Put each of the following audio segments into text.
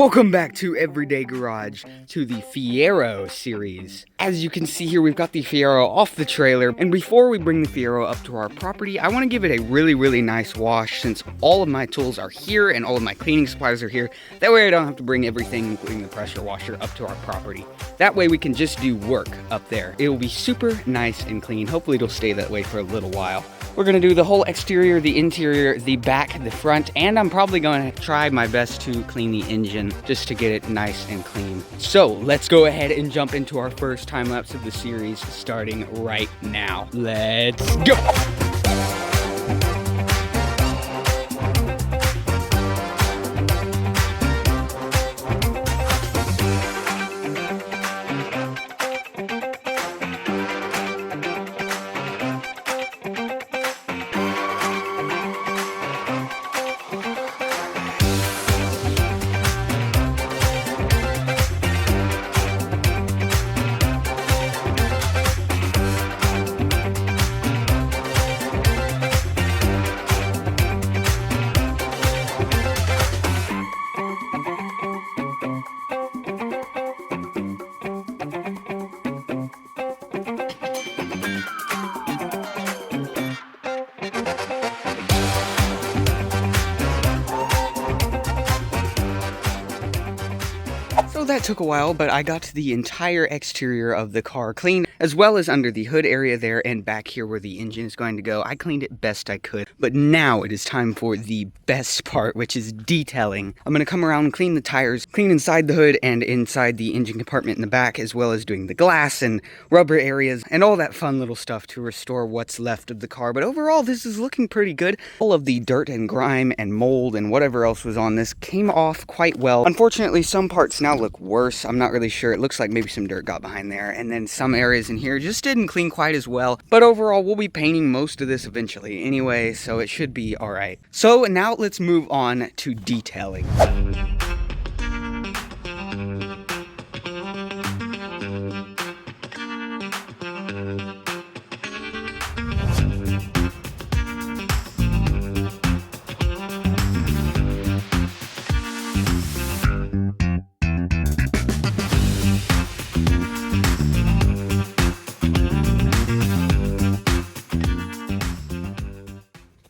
Welcome back to Everyday Garage, to the Fiero series. As you can see here, we've got the Fiero off the trailer, and before we bring the Fiero up to our property, I want to give it a really nice wash since all of my tools are here and all of my cleaning supplies are here. That way I don't have to bring everything, including the pressure washer, up to our property. That way we can just do work up there. It will be super nice and clean. Hopefully it'll stay that way for a little while. We're going to do the whole exterior, the interior, the back, the front, and I'm probably going to try my best to clean the engine just to get it nice and clean. So let's go ahead and jump into our first time lapse of the series starting right now. Let's go! So that took a while, but I got the entire exterior of the car clean, as well as under the hood area there and back here where the engine is going to go. I cleaned it best I could, but now it is time for the best part, which is detailing. I'm going to come around and clean the tires, clean inside the hood and inside the engine compartment in the back, as well as doing the glass and rubber areas and all that fun little stuff to restore what's left of the car. But overall, this is looking pretty good. All of the dirt and grime and mold and whatever else was on this came off quite well. Unfortunately, some parts now look worse. I'm not really sure. It looks like maybe some dirt got behind there, and then some areas in here just didn't clean quite as well. But overall, we'll be painting most of this eventually anyway, so it should be all right. So now let's move on to detailing.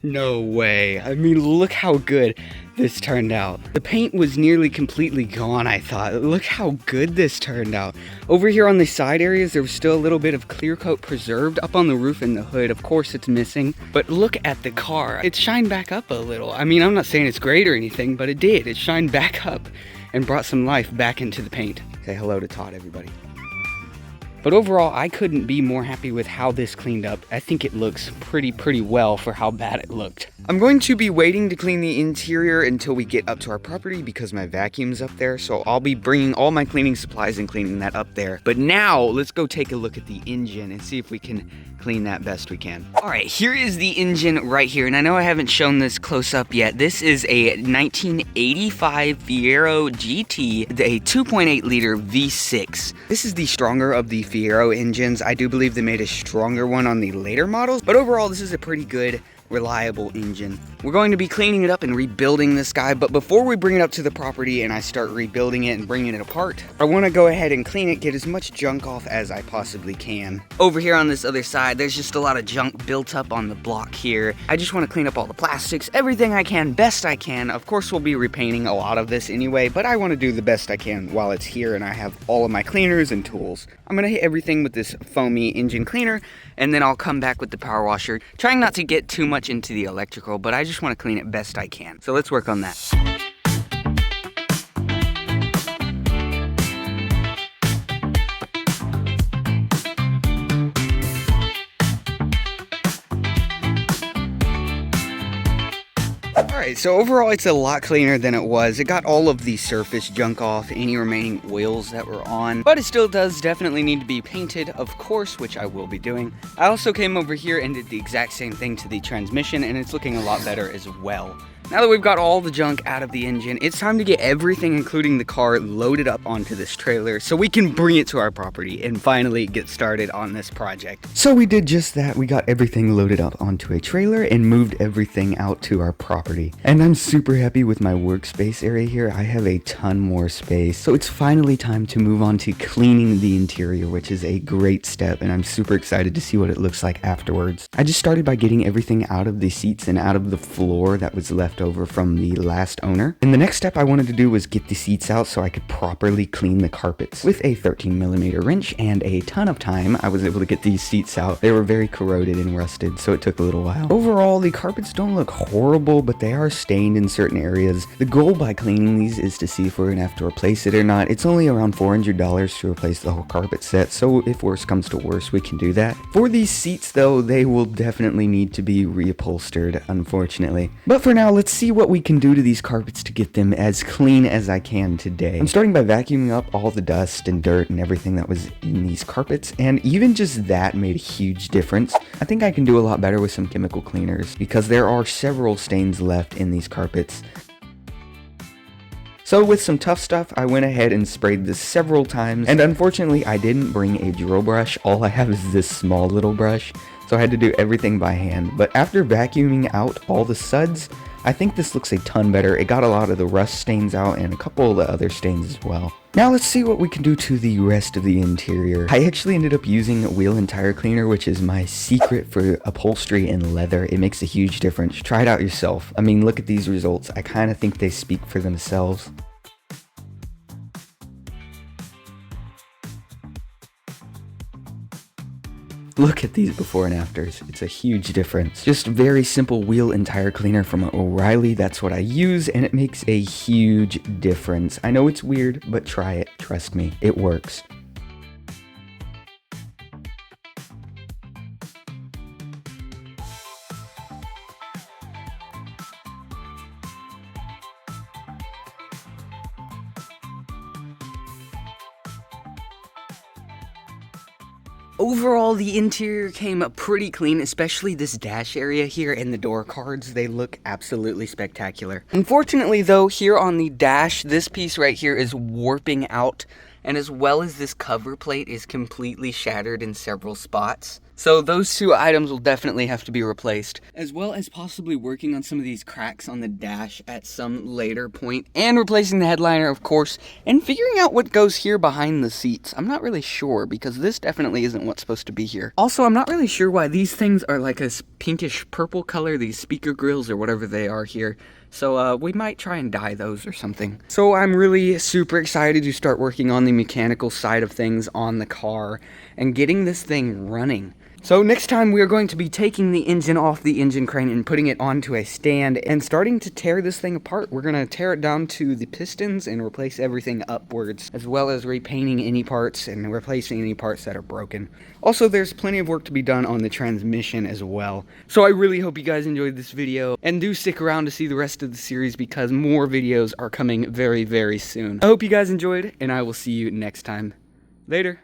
No way. I mean, look how good this turned out. The paint was nearly completely gone, I thought. Look how good this turned out. Over here on the side areas, there was still a little bit of clear coat preserved. Up on the roof and the hood, of course it's missing. But look at the car. It shined back up a little. I mean, I'm not saying it's great or anything, but it did. It shined back up and brought some life back into the paint. Say hello to Todd, everybody. But overall, I couldn't be more happy with how this cleaned up. I think it looks pretty well for how bad it looked. I'm going to be waiting to clean the interior until we get up to our property because my vacuum's up there. So I'll be bringing all my cleaning supplies and cleaning that up there. But now let's go take a look at the engine and see if we can clean that best we can. All right, here is the engine right here. And I know I haven't shown this close up yet. This is a 1985 Fiero GT, a 2.8 liter V6. This is the stronger of the Fiero engines. I do believe they made a stronger one on the later models, but overall this is a pretty good, reliable engine. We're going to be cleaning it up and rebuilding this guy, but before we bring it up to the property and I start rebuilding it and bringing it apart, I want to go ahead and clean it, get as much junk off as I possibly can. Over here on this other side, there's just a lot of junk built up on the block here. I just want to clean up all the plastics, everything I can, best I can. Of course, we'll be repainting a lot of this anyway, but I want to do the best I can while it's here and I have all of my cleaners and tools. I'm going to hit everything with this foamy engine cleaner, and then I'll come back with the power washer, trying not to get too much into the electrical, but I just want to clean it best I can. So let's work on that. Alright, so overall it's a lot cleaner than it was. It got all of the surface junk off, any remaining oils that were on, but it still does definitely need to be painted, of course, which I will be doing. I also came over here and did the exact same thing to the transmission, and it's looking a lot better as well. Now that we've got all the junk out of the engine, it's time to get everything, including the car, loaded up onto this trailer so we can bring it to our property and finally get started on this project. So we did just that. We got everything loaded up onto a trailer and moved everything out to our property. And I'm super happy with my workspace area here. I have a ton more space. So it's finally time to move on to cleaning the interior, which is a great step, and I'm super excited to see what it looks like afterwards. I just started by getting everything out of the seats and out of the floor that was left over from the last owner. And the next step I wanted to do was get the seats out so I could properly clean the carpets. With a 13mm wrench and a ton of time, I was able to get these seats out. They were very corroded and rusted, so it took a little while. Overall, the carpets don't look horrible, but they are stained in certain areas. The goal by cleaning these is to see if we're gonna have to replace it or not. It's only around $400 to replace the whole carpet set, so if worse comes to worse, we can do that. For these seats though, they will definitely need to be reupholstered, unfortunately. But for now, let's see what we can do to these carpets to get them as clean as I can today. I'm starting by vacuuming up all the dust and dirt and everything that was in these carpets, and even just that made a huge difference. I think I can do a lot better with some chemical cleaners because there are several stains left in these carpets. So with some tough stuff, I went ahead and sprayed this several times, and unfortunately I didn't bring a drill brush. All I have is this small little brush, so I had to do everything by hand. But after vacuuming out all the suds, I think this looks a ton better. It got a lot of the rust stains out and a couple of the other stains as well. Now let's see what we can do to the rest of the interior. I actually ended up using wheel and tire cleaner, which is my secret for upholstery and leather. It makes a huge difference. Try it out yourself. I mean, look at these results. I kind of think they speak for themselves. Look at these before and afters. It's a huge difference. Just very simple wheel and tire cleaner from O'Reilly. That's what I use, and it makes a huge difference. I know it's weird, but try it. Trust me, it works. Overall, the interior came up pretty clean, especially this dash area here and the door cards. They look absolutely spectacular. Unfortunately though, here on the dash, this piece right here is warping out, and as well as this cover plate is completely shattered in several spots. So those two items will definitely have to be replaced, as well as possibly working on some of these cracks on the dash at some later point, and replacing the headliner, of course, and figuring out what goes here behind the seats. I'm not really sure, because this definitely isn't what's supposed to be here. Also, I'm not really sure why these things are like a pinkish purple color, these speaker grills or whatever they are here. So we might try and dye those or something. So I'm really super excited to start working on the mechanical side of things on the car and getting this thing running. So next time we are going to be taking the engine off the engine crane and putting it onto a stand and starting to tear this thing apart. We're going to tear it down to the pistons and replace everything upwards, as well as repainting any parts and replacing any parts that are broken. Also, there's plenty of work to be done on the transmission as well. So I really hope you guys enjoyed this video, and do stick around to see the rest of the series because more videos are coming very, very soon. I hope you guys enjoyed, and I will see you next time. Later.